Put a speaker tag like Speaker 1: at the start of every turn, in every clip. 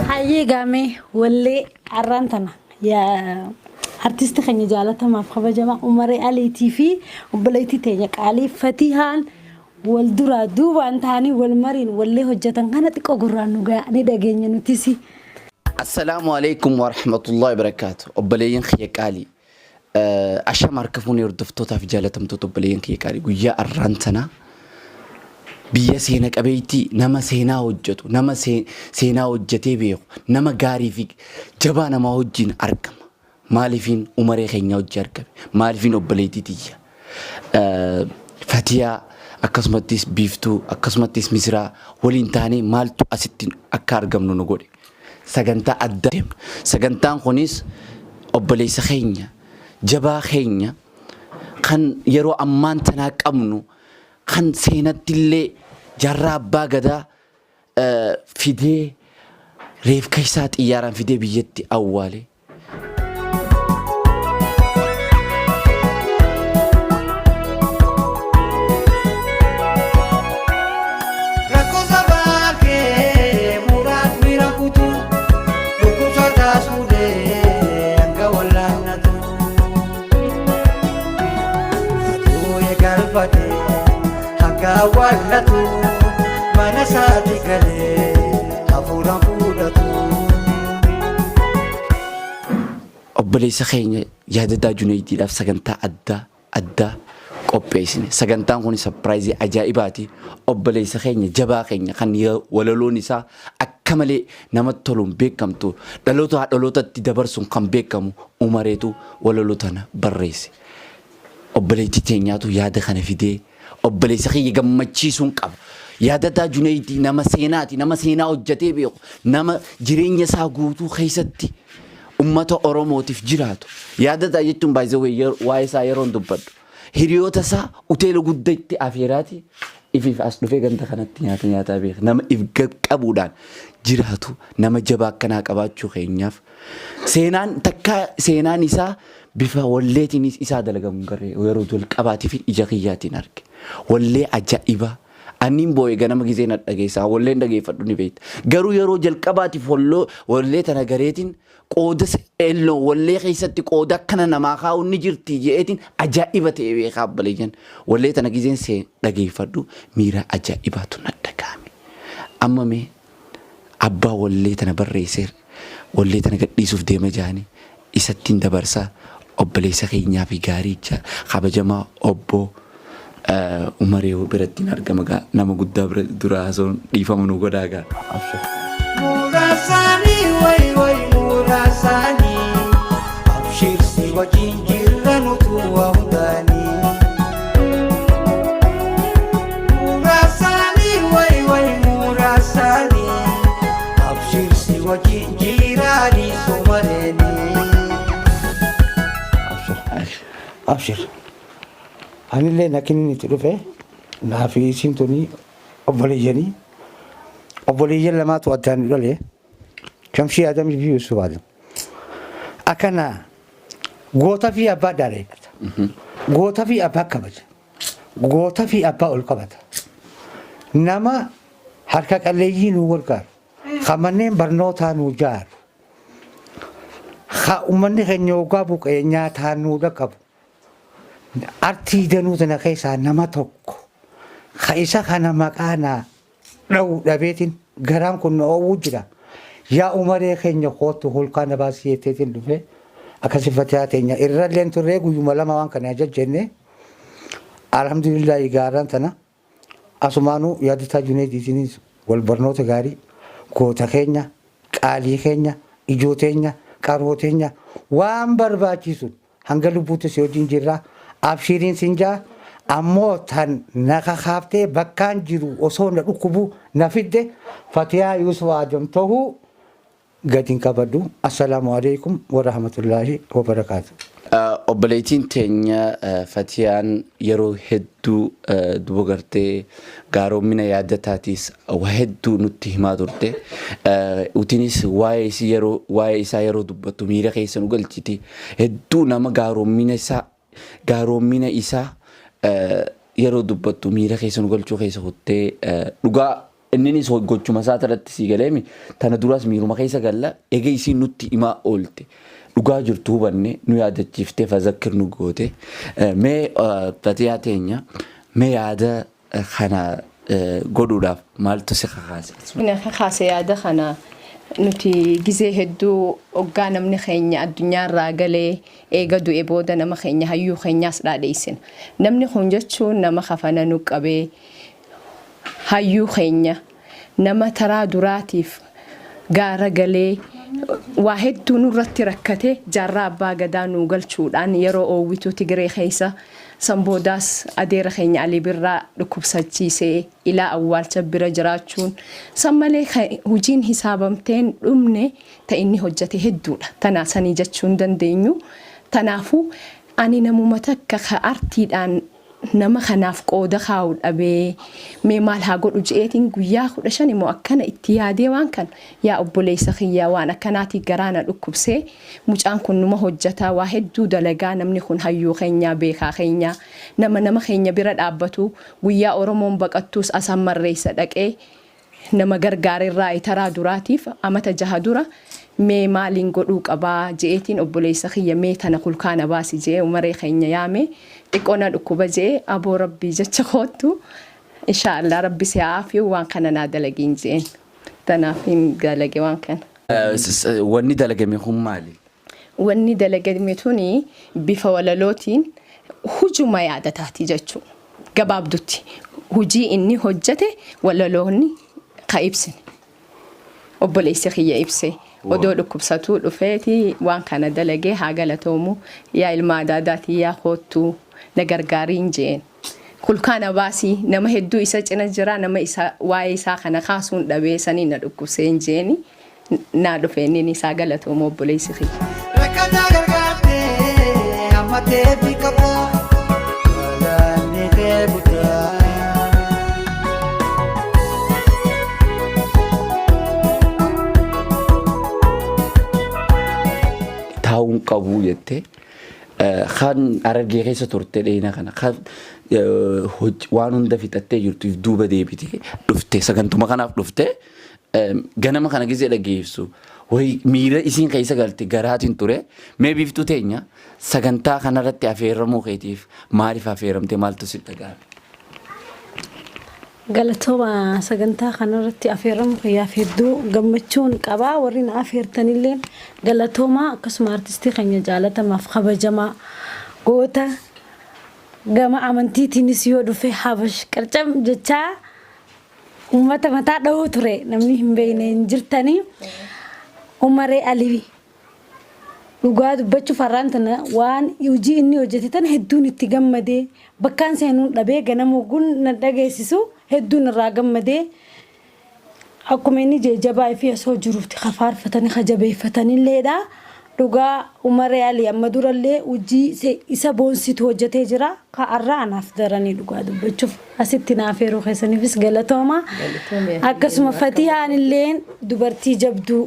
Speaker 1: حيي قامي واللي عرانتنا يا artisti keenya jaalatamaaf kabajamaa Umaree Ali TV obboleettii teenya qaalii Fatihaan wal duraa duubaan taanii wal mariin wallee hojjetan kana xiqqoo gurraan nu ga'anii dhageenya nutisi.
Speaker 2: Assalaamu alaykum wa rahmatullahi wa barakaatu. Obboleeyyan kiyya qaalii ashama harkafuun hordoftootaaf jaalatamtoota obboleeyyan kiyya qaalii guyyaa arraantanaa biyya seena qabeeyti nama seenaa hojjetu nama seenaa hojjetee beeku nama gaarii fi jabaa nama wajjin argama. Maalifin Umaree keenya hojii argame maalifin obboleettii tiyya Fatiyaa akkasumattis Biiftuu akkasumattis Misiraa waliin taanee maaltu asitti akka argamnu nu godhe sagantaa adda deemnu sagantaan kunis obboleessa keenya jabaa keenya kan yeroo ammaan tanaa qabnu kan seenatti illee jarraa abbaa gadaa fidee reefka isaa xiyyaaraan fidee biyyatti awwaale. Hagawalatu mana saati gale hafuuraan fuudhatu. Obboleessa keenya yaadataa Junayidiidhaaf sagantaa addaa qopheessine. Sagantaan kun surprise ajaa'ibaati. Obboleessa keenya jabaa keenya kan walaloon isaa akka malee namatti toluun beekamtu dhalootatti dabarsuun kan beekamu Umareetu walaloo tana barreesse. Obboleettii teenyaatu yaada kana fidee obboleessa kiyya gammachiisuun qaba. Yaadataa Junayidii nama seenaati nama seenaa hojjetee beeku nama jireenya isaa guutuu keessatti ummata Oromootiif jiraatu. Yaadataa jechuun baay'ee waa'ee isaa yeroon dubbadhu hiriyoota isaa hoteela guddatti afeeraati ifiif as dhufee ganda kanatti nyaataa beeka nama if qabuudhaan jiraatu nama jabaa akkanaa qabaachuu keenyaaf seenaan isaa bifa walleetiinis isaa dalagamu garee yeroo jalqabaatiif ija kiyyaatiin arge. Wallee ajaa'iba anniin boo'ee ganama gisee na dhageessaa walleen dhageeffadhu ni beekta garuu yeroo jalqabaatiif wallee tana gareetiin qooda elloo wallee keessatti qooda akkana namaa kaa'uun ni jirti je'eetiin ajaa'iba ta'e beekaa obboleeyyan wallee tana giseen see dhageeffadhu miira ajaa'ibaatu na dhagahame. Amma mee abbaa wallee tana barreessee wallee tana gadhiisuuf deema jaanii isattiin dabarsaa obboleessa keenyaa fi gaarii kabajamaa obbo Umaree birattiin argama nama guddaa bira dura haasawuun dhiifama nu godhaa. Muraasanii muraasanii abshirsi wajjin jirra nutu hundaanii. Muraasanii muraasanii abshirsi wajjin jiraanii somareenii.
Speaker 3: Abshir. Anillee nakinni itti dhufe naafi simtoni obboleeyyanii lamaatu addaan dhole Shamshii Adamii fi Yusuf Adam akkana goota fi abbaa daaleeffata goota fi abbaa kabaja goota fi abbaa ol qabata nama harka qalleeyyii nu gargaaru kan manneen barnootaa nu jaaru kan uummanni keenya ogaa buqee nyaataa nu dhaqqabu. Artii danuu tana keessaa nama tokko isa kana maqaana dha'u dhabeetiin garaan kun oowwuu jira. Yaa Umaree keenya kootu holkaana baasii jetteetiin dhufe akkasii Fatihaa teenya irralleen turree guyyuma lama waan kana jajjenne alhamdulillah gaaraan tana asumaanuu yaadataa Junayidiitiinis wal barnoota gaarii goota keenya qaalii keenya ijoo teenya qaroo teenya waan barbaachisu hanga lubbuutti si wajjin jirraa. Abshiriin sinjaa ammoo tan naka kaaftee bakkaan jiru osoo na dhukkubu na fidde Fatihaa Yusuf Adam ta'uu gadin kabadu. Assalaamu alaykum wa rahmatullahi wa barakaatu.
Speaker 2: obboleettiin teenya Fatiyaan yeroo hedduu duba gartee gaaroommina yaadataatis waa hedduu nutti himaa turte. Utiinis waa'ee isaa yeroo dubbattu miira keessa nu galchiti. Hedduu nama gaaroommina isaa yeroo dubbattu miira keessa nu galchuu keessa kuttee dhugaa inninis gochuma isaa irratti sii galeemi tana duraas miiruma keessa galla egaa isiin nutti himaa oolte. dhugaa jirtu hubanne nu yaadachiiftee fazakkir nu goote mee Fatiyaa teenya mee yaada kana godhuudhaaf maaltu si kakaase?
Speaker 4: Ina kakaase yaada kana nuti gizee hedduu hoggaa namni keenya addunyaarraa galee eega du'e booda nama keenya hayyuu keenyaas dhaadheessina. Namni kun jechuun nama kafana nu qabee hayyuu keenya nama taraa duraatiif gaara galee waa hedduu nurratti rakkate jaarraa abbaa gadaa nu galchuudhaan yeroo oowwituu Tigiree keessa sanboodaas adeera keenya Alii Birraa dhukkubsachiisee ilaa awwaalcha bira jiraachuun san malee hojiin hisaabamteen dhumne ta'inni hojjate hedduudha. Tanaa sanii jechuun dandeenyu. Tanaafuu ani namuma takka ka artiidhaan nama kanaaf qooda kaa'u dhabee mee maal haa godhu jeetiin guyyaa 15 immoo akkana itti yaadee waan kan yaa obboleessa kiyyaa waan akkanaati garaana dhukkubsee mucaan kun numa hojjata waa hedduu dalagaa namni kun hayyuu keenya beekaa keenya nama keenya bira dhaabbatu guyyaa Oromoon baqattuus asaan marreessa dhaqee nama gargaarirraa itaraa duraatiif amata 6 dura mee maaliin godhuu qabaa jeetiin obboleessa kiyya mee tana kulkaana baasi jee umaree keenya yaame xiqqoona dhukkuba jee aboo rabbii jecha kootu inshaallah rabbi si aafiyu waan kana naa dalagiin jeen tanaaf hin dalage waan kana.
Speaker 2: Wanni dalagame kun maali?
Speaker 4: Wanni dalagame tuni bifa walalootiin hujuma yaadataati jechuu gabaabdutti hujii inni hojjate walaloonni ka ibsine obboleessi kiyya ibse. Odoo dhukkubsatuu dhufeeti waan kana dalagee haa galatoomu yaa ilmaa daadaati yaa kootu na gargaariin jeen. Kulkaana baasii nama hedduu isa cina jira nama isa waa'ee isaa kana kaasuun dhabee sanii na dhukkubseen jeeni naa dhufeenni isaa galatoomu obboleessi kiyya.
Speaker 5: Rakkataa gargaartee ammatee biqabaa walaanni deebutaa.
Speaker 2: Taa'uun qabu jettee kan argee keessa turte dheena kana kan waan hunda fixattee jirtuuf duuba deebitee dhufte sagantuma kanaaf dhufte ganama kana gizee dhageessu way miira isiin keessa galte garaatiin ture mee biftu teenya sagantaa kanarratti afeerramuu keetiif maaliif afeerramte maaltu si dhagaame?
Speaker 1: Galatooma sagantaa kanarratti afeerramu kiyyaaf hedduu gammachuun qabaa warri na afeertanillee galatooma akkasuma artistii keenya jaalatamaaf kabajamaa goota gama amantiitiinis yoo dhufe habash qarcam jechaa uummata mataa dhahuu ture namni hin beekne hin jirtanii Umaree Alii dhugaa dubbachuuf har'aan tana waan hojii inni hojjete tan hedduun itti gammadee bakkaan seenuun dhabee ganama gun na dhageessisu hedduun irraa gammadee akkuma inni jajjabaa fi osoo jiruutti kafaarfatanii kajabeeffatanilleedha. Dhugaa Umaree Alii amma durallee hojii isa boonsitu hojjetee jira ka har'a anaaf daranii dhugaa dubbachuuf asitti naaf yeroo keessaniifis galatooma. Akkasuma Fatiyaan illee dubartii jabduu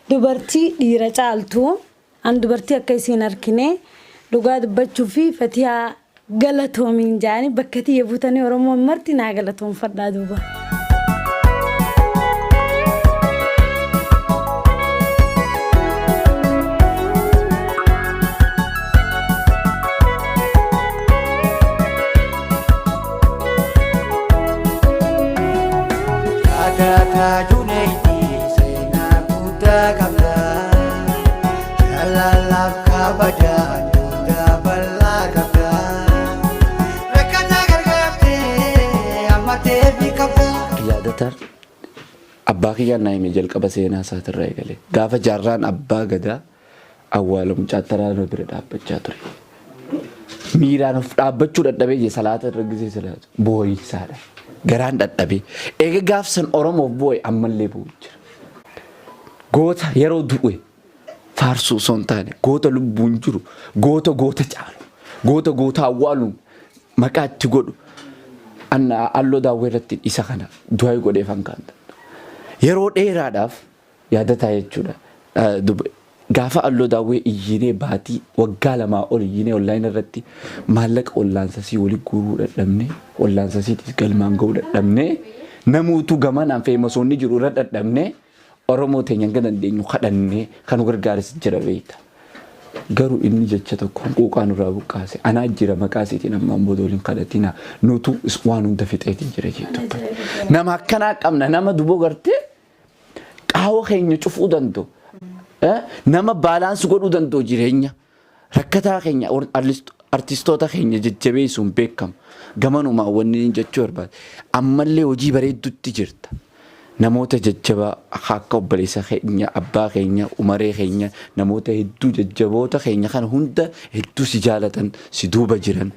Speaker 1: dubartii dhiira caaltu an dubartii akka isiin arkine dhugaa dubbachuu fi Fatiyaa galatoomiin jaani bakka tiyya buutanii Oromoon marti naa galatoomfadhaa duuba.
Speaker 2: Abbaa kiyyaan naa hime jalqaba seenaa isaatirraa eegale gaafa jaarraan abbaa gadaa awwaalamu caattaraan bira dhaabbachaa ture. Miiraan of dhaabbachuu dadhabee jee salaata irra gisee salaatu boo'isaadha garaan dadhabee eega gaafsan Oromoof boo'e ammallee boo'u jira. Goota yeroo du'e faarsuu osoo hin taane goota lubbuun jiru goota caalu goota awwaaluun maqaa itti godhu Alloo Daawwee irratti isa kana du'aa godhee fakkaata. Yeroo dheeraadhaaf yaadataa jechuudha. Gaafa Alloo Daawwee iyyinee baatii waggaa 2 ol iyyinee online irratti maallaqa ollaansasii waliin guuruu dadhabnee ollaansasiitis galmaan ga'uu dadhabnee namuutu gamanaan feemasoonni jiru irra dadhabnee Oromoo teenya hanga dandeenyu kadhannee kan gargaares jira beekta. Garuu inni jecha tokko quuqaan irraa buqqaase anaa jira maqaa isiitiin ammaan booda waliin kadhatina nutu waan hunda fixeetiin jira jettu. Nama akkanaa qabna nama duboo gartee qaawwa keenya cufuu danda'u. Nama baalaansi godhuu danda'u jireenya rakkataa keenya artistoota keenya jajjabeessuun beekamu gamanumaa wanni jechuu barbaade ammallee hojii bareedduutti jirta. Namoota jajjabaa akka obboleessa keenya abbaa keenya umaree keenya namoota hedduu jajjaboota keenya kan hunda hedduu si jaalatan si duuba jiran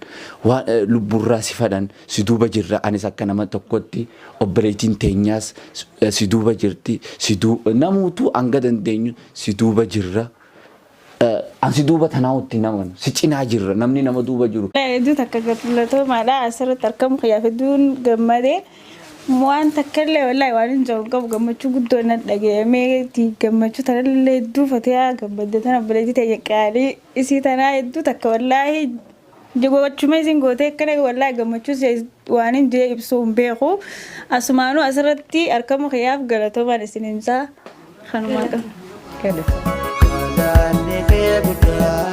Speaker 2: waan lubburraa si fadhan si duuba jirra anis akka nama tokkotti obboleettiin teenyaas si duuba jirti namuutu hanga dandeenyu si duuba jirra. Ansi duuba tanaa'utti naman si cinaa jirra namni nama duuba jiru.
Speaker 6: Hedduu takka galatoo maadhaa asirratti argamu xiyyaaf hedduun gammadee. Waan takkallee wallahi waan hin jiru qabu gammachuu guddoo na dhaga'amee gammachuu tanallee hedduu fatee gammadde tana obboleettii ta'e qaalii isii tanaa hedduu takka wallahi jigoochuma isin gootee akkana wallahi gammachuu waan hin jee ibsuu hin beeku asumaanuu asirratti argamu xiyyaaf galatoomaan isin himsaa kanumaa qabu.
Speaker 5: Galanni kee guddaa.